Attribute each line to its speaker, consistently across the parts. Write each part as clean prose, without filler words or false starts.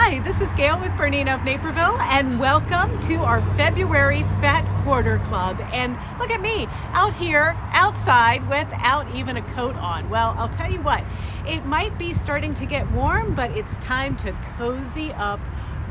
Speaker 1: Hi, this is Gayle with BERNINA of Naperville, and welcome to our February Fat Quarter Club. And look at me, out here, outside, without even a coat on. Well, I'll tell you what, it might be starting to get warm, but it's time to cozy up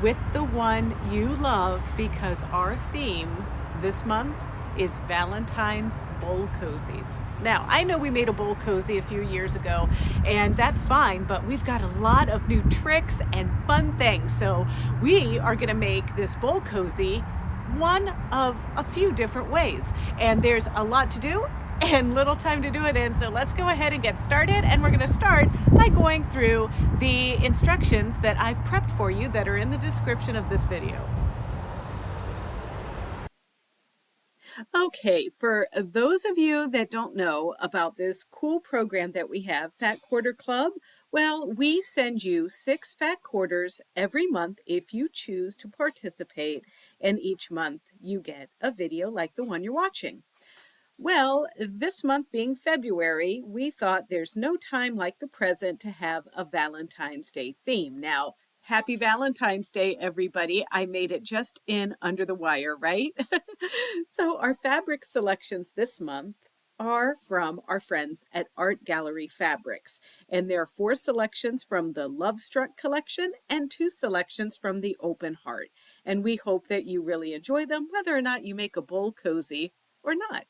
Speaker 1: with the one you love, because our theme this month is Valentine's bowl cozies. Now, I know we made a bowl cozy a few years ago, and that's fine, but we've got a lot of new tricks and fun things. So we are gonna make this bowl cozy one of a few different ways. And there's a lot to do and little time to do it in. So let's go ahead and get started. And we're gonna start by going through the instructions that I've prepped for you that are in the description of this video. Okay, for those of you that don't know about this cool program that we have, Fat Quarter Club, well, we send you 6 fat quarters every month if you choose to participate, and each month you get a video like the one you're watching. Well, this month being February, we thought there's no time like the present to have a Valentine's Day theme. Now, happy Valentine's Day, everybody. I made it just in under the wire, right? So our fabric selections this month are from our friends at Art Gallery Fabrics. And there are 4 selections from the Love Struck collection and 2 selections from the Open Heart. And we hope that you really enjoy them, whether or not you make a bowl cozy or not.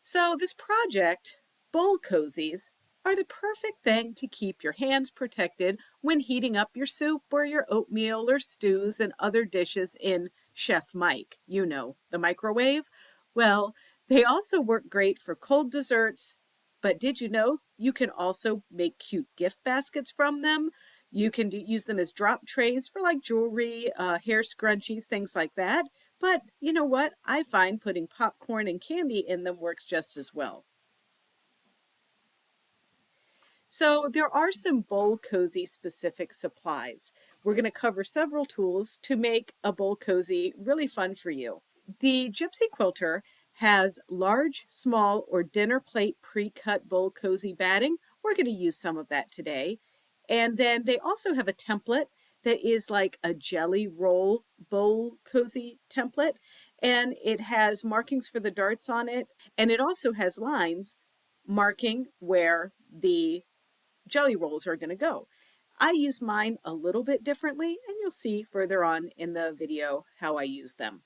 Speaker 1: So this project, bowl cozies, are the perfect thing to keep your hands protected when heating up your soup or your oatmeal or stews and other dishes in Chef Mike, you know, the microwave. Well, they also work great for cold desserts, but did you know you can also make cute gift baskets from them? You can use them as drop trays for like jewelry, hair scrunchies, things like that. But you know what? I find putting popcorn and candy in them works just as well. So there are some bowl cozy specific supplies. We're going to cover several tools to make a bowl cozy really fun for you. The Gypsy Quilter has large, small, or dinner plate pre-cut bowl cozy batting. We're going to use some of that today. And then they also have a template that is like a jelly roll bowl cozy template. And it has markings for the darts on it. And it also has lines marking where the jelly rolls are going to go. I use mine a little bit differently, and you'll see further on in the video how I use them.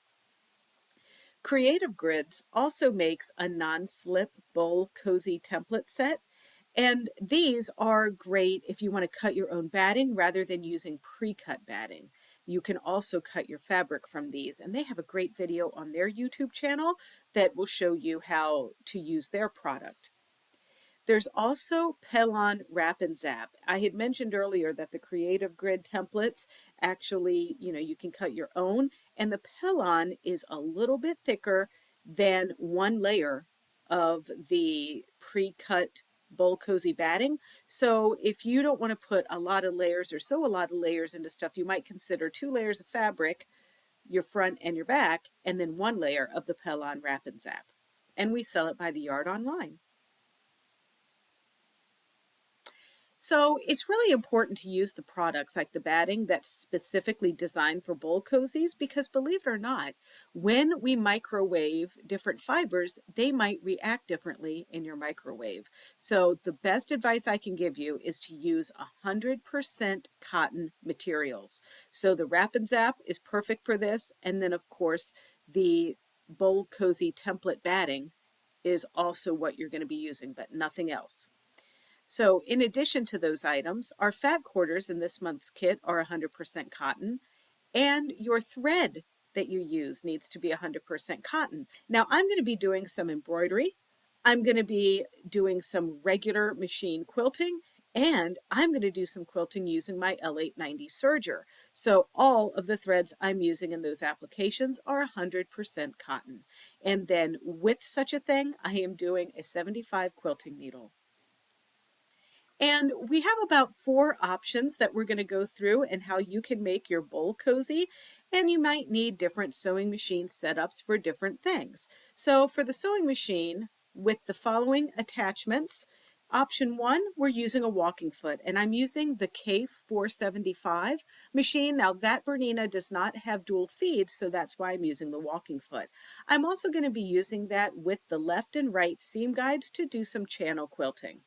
Speaker 1: Creative Grids also makes a non-slip bowl cozy template set, and these are great if you want to cut your own batting rather than using pre-cut batting. You can also cut your fabric from these, and they have a great video on their YouTube channel that will show you how to use their product. There's also Pellon Wrap and Zap. I had mentioned earlier that the Creative Grid templates actually, you can cut your own, and the Pellon is a little bit thicker than one layer of the pre-cut bowl cozy batting. So if you don't want to put a lot of layers or sew a lot of layers into stuff, you might consider 2 layers of fabric, your front and your back, and then 1 layer of the Pellon Wrap and Zap. And we sell it by the yard online. So it's really important to use the products like the batting that's specifically designed for bowl cozies, because believe it or not, when we microwave different fibers, they might react differently in your microwave. So the best advice I can give you is to use 100% cotton materials. So the Wrap and Zap is perfect for this. And then of course, the bowl cozy template batting is also what you're going to be using, but nothing else. So in addition to those items, our fat quarters in this month's kit are 100% cotton, and your thread that you use needs to be 100% cotton. Now I'm going to be doing some embroidery, I'm going to be doing some regular machine quilting, and I'm going to do some quilting using my L890 serger. So all of the threads I'm using in those applications are 100% cotton. And then with such a thing, I am doing a 75 quilting needle. And we have about 4 options that we're going to go through and how you can make your bowl cozy. And you might need different sewing machine setups for different things. So for the sewing machine, with the following attachments, Option 1, we're using a walking foot, and I'm using the CAFE 475 machine. Now that Bernina does not have dual feeds, so that's why I'm using the walking foot. I'm also going to be using that with the left and right seam guides to do some channel quilting.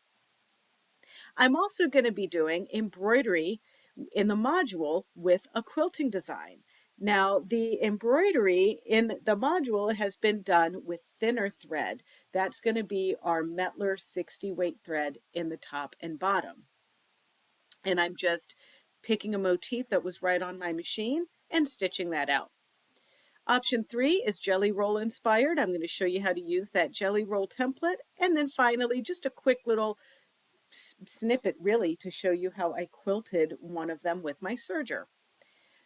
Speaker 1: I'm also going to be doing embroidery in the module with a quilting design. Now, the embroidery in the module has been done with thinner thread. That's going to be our Metler 60 weight thread in the top and bottom. And I'm just picking a motif that was right on my machine and stitching that out. Option 3 is jelly roll inspired. I'm going to show you how to use that jelly roll template. And then finally, just a quick little snippet really to show you how I quilted one of them with my serger.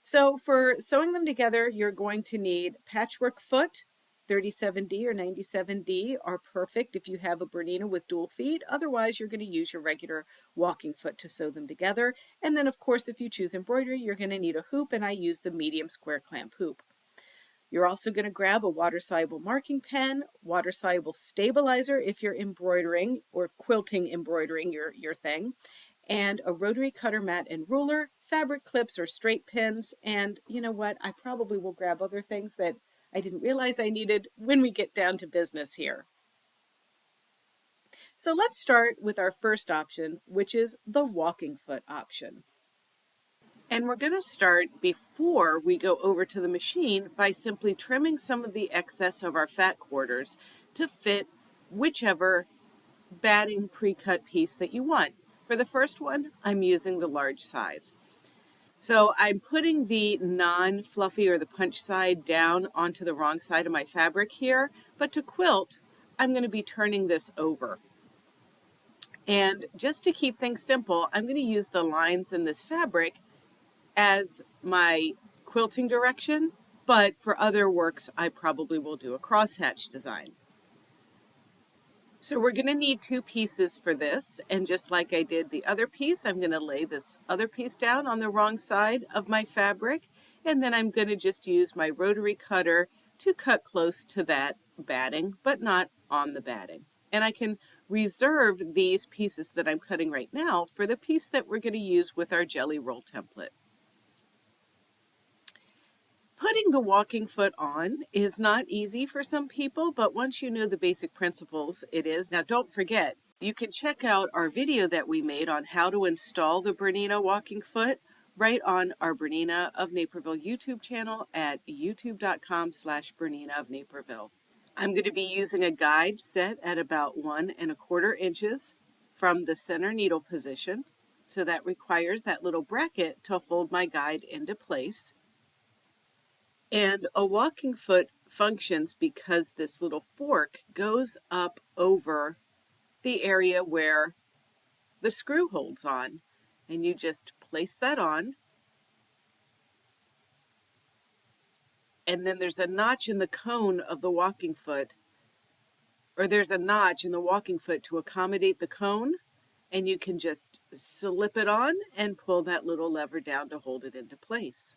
Speaker 1: So for sewing them together, you're going to need patchwork foot. 37D or 97D are perfect if you have a Bernina with dual feed. Otherwise, you're going to use your regular walking foot to sew them together. And then, of course, if you choose embroidery, you're going to need a hoop, and I use the medium square clamp hoop. You're also going to grab a water-soluble marking pen, water-soluble stabilizer if you're embroidering or quilting embroidering your thing, and a rotary cutter mat and ruler, fabric clips or straight pins, and you know what? I probably will grab other things that I didn't realize I needed when we get down to business here. So let's start with our first option, which is the walking foot option. And we're going to start before we go over to the machine by simply trimming some of the excess of our fat quarters to fit whichever batting pre-cut piece that you want. For the first one, I'm using the large size. So I'm putting the non-fluffy or the punch side down onto the wrong side of my fabric here, but to quilt, I'm going to be turning this over. And just to keep things simple, I'm going to use the lines in this fabric as my quilting direction, but for other works, I probably will do a crosshatch design. So we're going to need 2 pieces for this, and just like I did the other piece, I'm going to lay this other piece down on the wrong side of my fabric, and then I'm going to just use my rotary cutter to cut close to that batting, but not on the batting. And I can reserve these pieces that I'm cutting right now for the piece that we're going to use with our jelly roll template. Putting the walking foot on is not easy for some people, but once you know the basic principles, it is. Now, don't forget, you can check out our video that we made on how to install the Bernina walking foot right on our Bernina of Naperville YouTube channel at youtube.com/Bernina of Naperville. I'm going to be using a guide set at about 1¼ inches from the center needle position. So that requires that little bracket to hold my guide into place. And a walking foot functions because this little fork goes up over the area where the screw holds on. And you just place that on. And then there's a notch in the cone of the walking foot, or there's a notch in the walking foot to accommodate the cone. And you can just slip it on and pull that little lever down to hold it into place.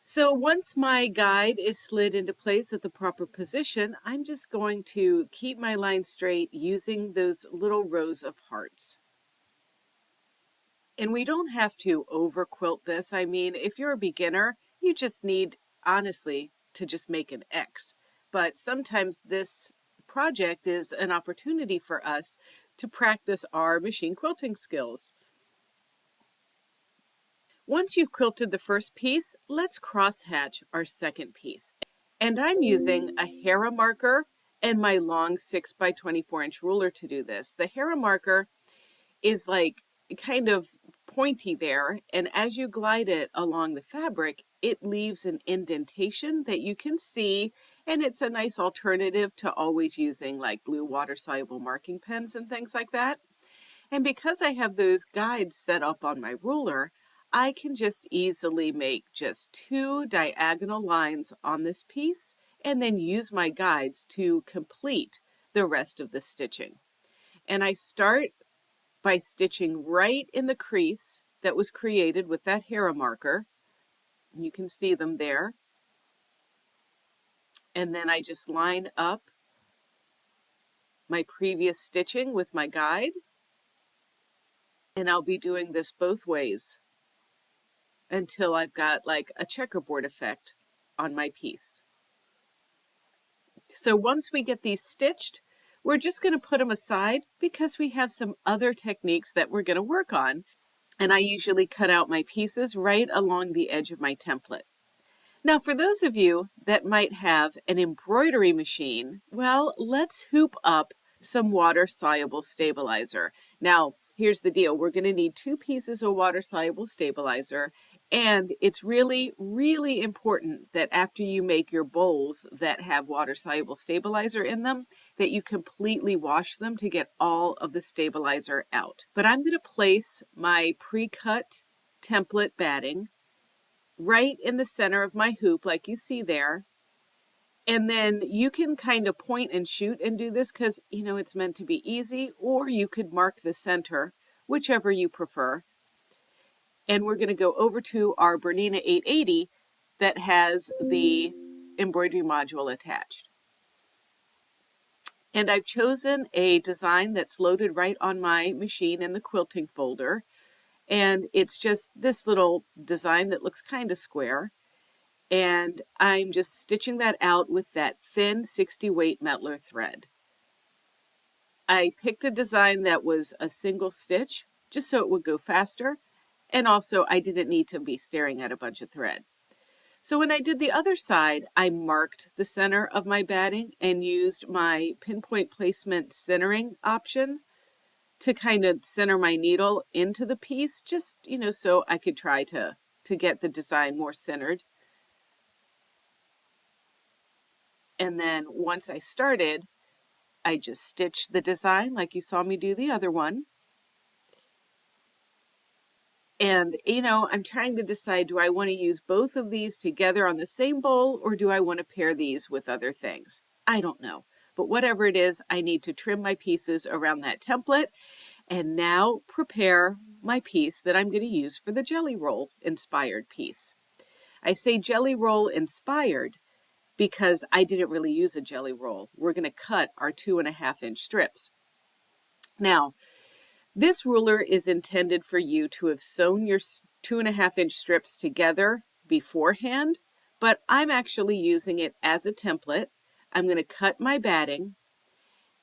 Speaker 1: So once my guide is slid into place at the proper position, I'm just going to keep my line straight using those little rows of hearts. And we don't have to over quilt this. I mean, if you're a beginner, you just need, honestly, to just make an X. But sometimes this project is an opportunity for us to practice our machine quilting skills. Once you've quilted the first piece, let's crosshatch our second piece. And I'm using a Hera marker and my long 6x24" ruler to do this. The Hera marker is like kind of pointy there, and as you glide it along the fabric, it leaves an indentation that you can see, and it's a nice alternative to always using like blue water-soluble marking pens and things like that. And because I have those guides set up on my ruler, I can just easily make just 2 diagonal lines on this piece and then use my guides to complete the rest of the stitching. And I start by stitching right in the crease that was created with that Hera marker. You can see them there. And then I just line up my previous stitching with my guide, and I'll be doing this both ways until I've got like a checkerboard effect on my piece. So once we get these stitched, we're just going to put them aside because we have some other techniques that we're going to work on. And I usually cut out my pieces right along the edge of my template. Now, for those of you that might have an embroidery machine, well, let's hoop up some water-soluble stabilizer. Now, here's the deal. We're going to need 2 pieces of water-soluble stabilizer, and it's really, really important that after you make your bowls that have water-soluble stabilizer in them, that you completely wash them to get all of the stabilizer out. But I'm going to place my pre-cut template batting right in the center of my hoop like you see there. And then you can kind of point and shoot and do this because, you know, it's meant to be easy, or you could mark the center, whichever you prefer. And we're going to go over to our Bernina 880 that has the embroidery module attached. And I've chosen a design that's loaded right on my machine in the quilting folder. And it's just this little design that looks kind of square. And I'm just stitching that out with that thin 60 weight Metler thread. I picked a design that was a single stitch just so it would go faster, and also I didn't need to be staring at a bunch of thread. So when I did the other side, I marked the center of my batting and used my pinpoint placement centering option to kind of center my needle into the piece, just, you know, so I could try to get the design more centered. And then once I started, I just stitched the design like you saw me do the other one. And, you know, I'm trying to decide, do I want to use both of these together on the same bowl, or do I want to pair these with other things? I don't know. But whatever it is, I need to trim my pieces around that template and now prepare my piece that I'm going to use for the jelly roll inspired piece. I say jelly roll inspired because I didn't really use a jelly roll. We're going to cut our 2.5-inch strips. Now, this ruler is intended for you to have sewn your 2.5-inch strips together beforehand, but I'm actually using it as a template. I'm going to cut my batting,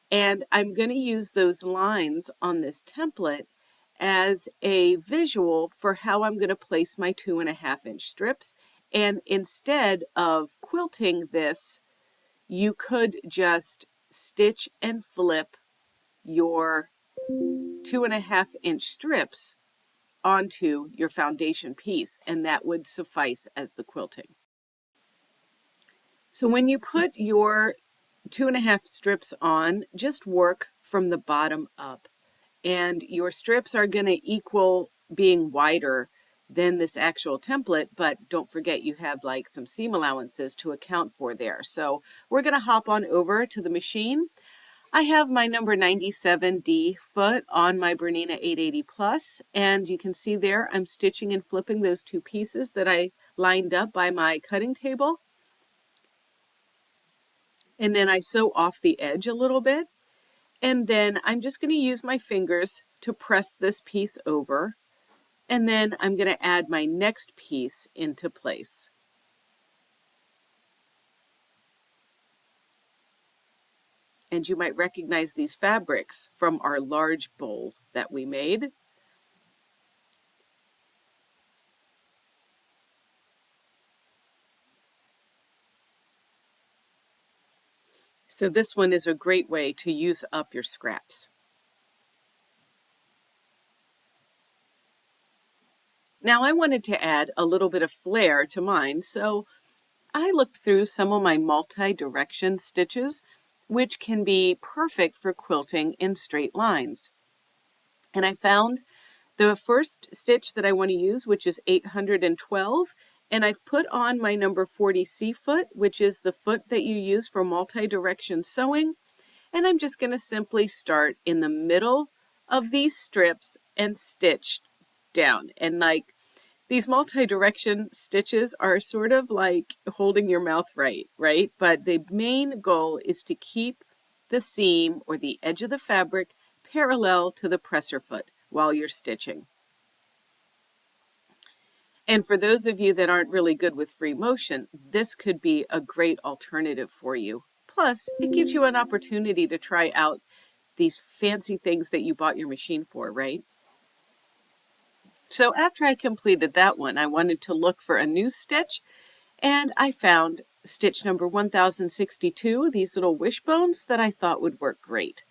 Speaker 1: and I'm going to use those lines on this template as a visual for how I'm going to place my 2.5-inch strips. And instead of quilting this, you could just stitch and flip your 2.5-inch strips onto your foundation piece, and that would suffice as the quilting. So when you put your 2.5 strips on, just work from the bottom up, and your strips are going to equal being wider than this actual template, but don't forget you have like some seam allowances to account for there. So we're going to hop on over to the machine. I have my number 97D foot on my Bernina 880 Plus, and you can see there I'm stitching and flipping those 2 pieces that I lined up by my cutting table. And then I sew off the edge a little bit, and then I'm just going to use my fingers to press this piece over, and then I'm going to add my next piece into place. And you might recognize these fabrics from our large bowl that we made. So this one is a great way to use up your scraps. Now I wanted to add a little bit of flair to mine, so I looked through some of my multi-direction stitches, which can be perfect for quilting in straight lines. And I found the first stitch that I want to use, which is 812, and I've put on my number 40C foot, which is the foot that you use for multi-direction sewing. And I'm just going to simply start in the middle of these strips and stitch down. And like these multi-direction stitches are sort of like holding your mouth right? But the main goal is to keep the seam or the edge of the fabric parallel to the presser foot while you're stitching. And for those of you that aren't really good with free motion, this could be a great alternative for you. Plus, it gives you an opportunity to try out these fancy things that you bought your machine for, right? So after I completed that one, I wanted to look for a new stitch, and I found stitch number 1062, these little wishbones that I thought would work great.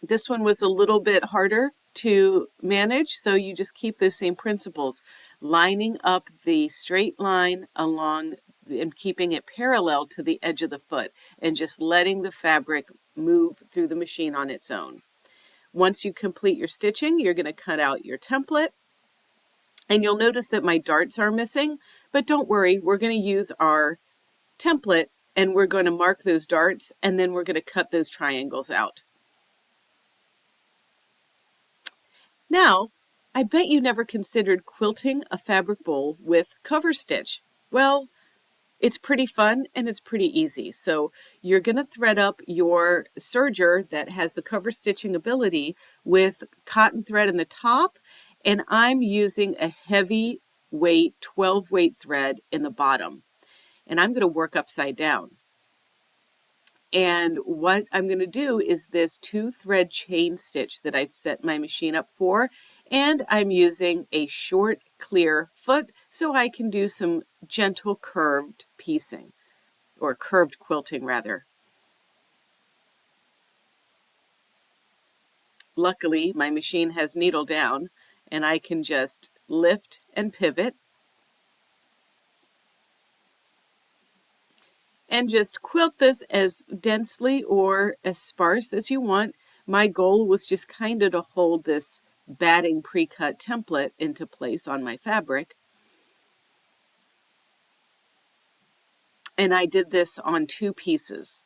Speaker 1: This one was a little bit harder to manage, so you just keep those same principles, lining up the straight line along and keeping it parallel to the edge of the foot, and just letting the fabric move through the machine on its own. Once you complete your stitching, you're going to cut out your template, and you'll notice that my darts are missing, but don't worry, we're going to use our template and we're going to mark those darts, and then we're going to cut those triangles out. Now, I bet you never considered quilting a fabric bowl with cover stitch. Well, it's pretty fun and it's pretty easy. So you're going to thread up your serger that has the cover stitching ability with cotton thread in the top, and I'm using a heavy weight 12 weight thread in the bottom, and I'm going to work upside down. And what I'm going to do is this 2-thread chain stitch that I've set my machine up for, and I'm using a short clear foot so I can do some gentle curved piecing, or curved quilting rather. Luckily, my machine has needle down, and I can just lift and pivot and just quilt this as densely or as sparse as you want. My goal was just kind of to hold this batting pre-cut template into place on my fabric. And I did this on 2 pieces.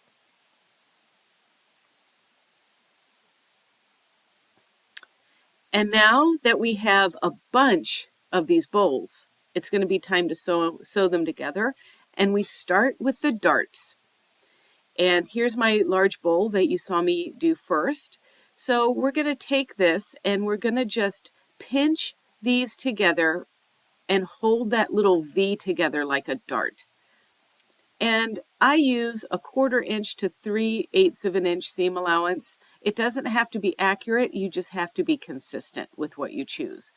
Speaker 1: And now that we have a bunch of these bowls, it's going to be time to sew them together. And we start with the darts. And here's my large bowl that you saw me do first. So we're going to take this and we're going to just pinch these together and hold that little V together like a dart. And I use a 1/4 inch to 3/8 of an inch seam allowance. It doesn't have to be accurate, you just have to be consistent with what you choose.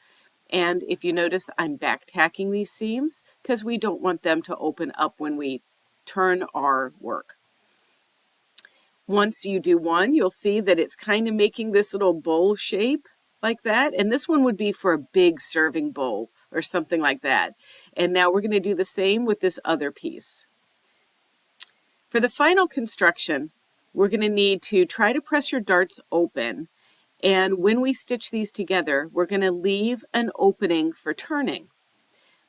Speaker 1: And if you notice, I'm back tacking these seams because we don't want them to open up when we turn our work. Once you do one, you'll see that it's kind of making this little bowl shape like that. And this one would be for a big serving bowl or something like that. And now we're going to do the same with this other piece. For the final construction, we're going to need to try to press your darts open. And when we stitch these together, we're going to leave an opening for turning.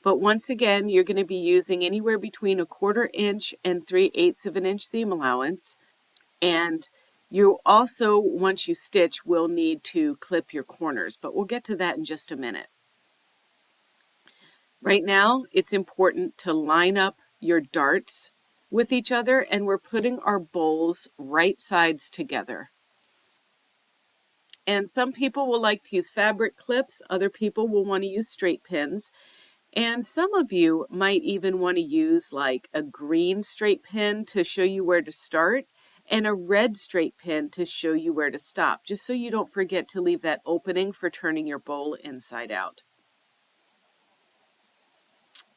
Speaker 1: But once again, you're going to be using anywhere between a 1/4 inch and 3/8 of an inch seam allowance. And you also, once you stitch, will need to clip your corners, but we'll get to that in just a minute. Right now, it's important to line up your darts with each other, and we're putting our bowls right sides together. And some people will like to use fabric clips, other people will want to use straight pins, and some of you might even want to use like a green straight pin to show you where to start, and a red straight pin to show you where to stop, just so you don't forget to leave that opening for turning your bowl inside out.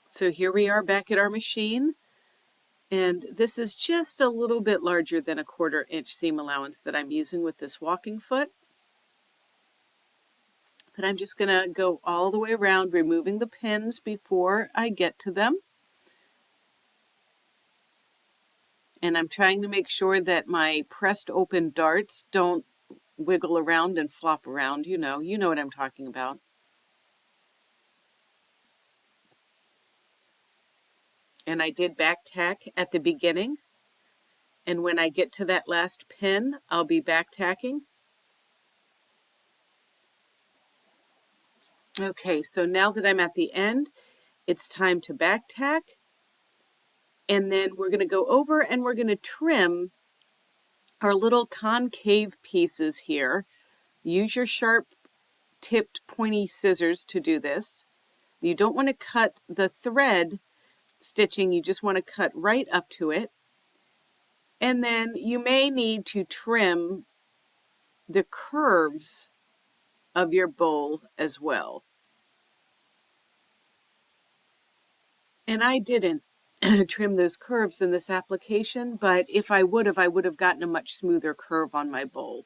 Speaker 1: So here we are back at our machine, and this is just a little bit larger than a 1/4 inch seam allowance that I'm using with this walking foot. But I'm just going to go all the way around, removing the pins before I get to them. And I'm trying to make sure that my pressed open darts don't wiggle around and flop around. You know what I'm talking about. And I did back tack at the beginning. And when I get to that last pin, I'll be back tacking. Okay, so now that I'm at the end, it's time to back tack. And then we're going to go over and we're going to trim our little concave pieces here. Use your sharp tipped pointy scissors to do this. You don't want to cut the thread stitching, you just want to cut right up to it. And then you may need to trim the curves of your bowl as well. And I didn't trim those curves in this application, but if I would have gotten a much smoother curve on my bowl.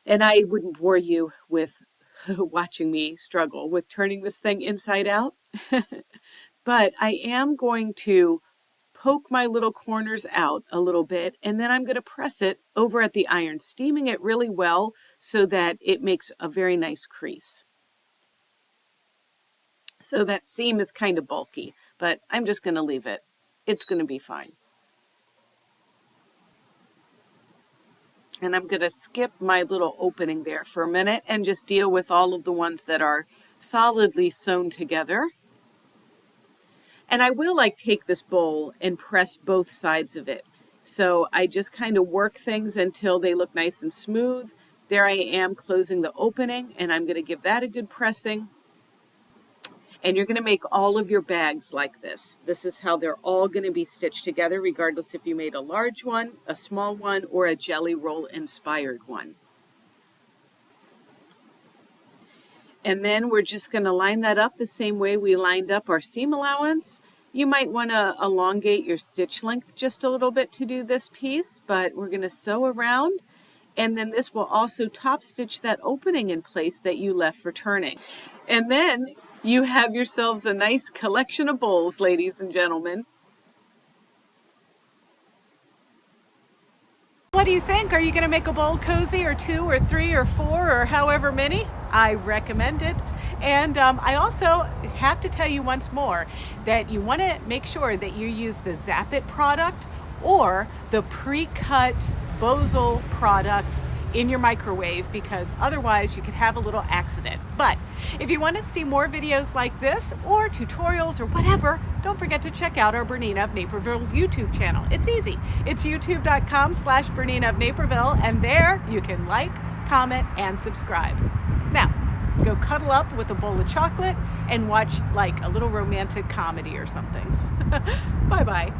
Speaker 1: And I wouldn't bore you with watching me struggle with turning this thing inside out. But I am going to poke my little corners out a little bit, and then I'm going to press it over at the iron, steaming it really well so that it makes a very nice crease. So that seam is kind of bulky, but I'm just going to leave it. It's going to be fine. And I'm going to skip my little opening there for a minute and just deal with all of the ones that are solidly sewn together. And I will take this bowl and press both sides of it. So I just kind of work things until they look nice and smooth. There I am closing the opening, and I'm going to give that a good pressing. And you're going to make all of your bags like this. This is how they're all going to be stitched together, regardless if you made a large one, a small one, or a jelly roll inspired one. And then we're just going to line that up the same way we lined up our seam allowance. You might want to elongate your stitch length just a little bit to do this piece, but we're going to sew around. And then this will also top stitch that opening in place that you left for turning. And then you have yourselves a nice collection of bowls, ladies and gentlemen. What do you think? Are you going to make a bowl cozy, or 2 or 3 or 4 or however many? I recommend it. And I also have to tell you once more that you want to make sure that you use the Zap It product or the pre-cut Bozal product in your microwave, because otherwise you could have a little accident. But if you want to see more videos like this or tutorials or whatever, don't forget to check out our Bernina of Naperville YouTube channel. It's easy. It's youtube.com/Bernina of Naperville, and there you can like, comment, and subscribe. Now, go cuddle up with a bowl of chocolate and watch a little romantic comedy or something. Bye-bye.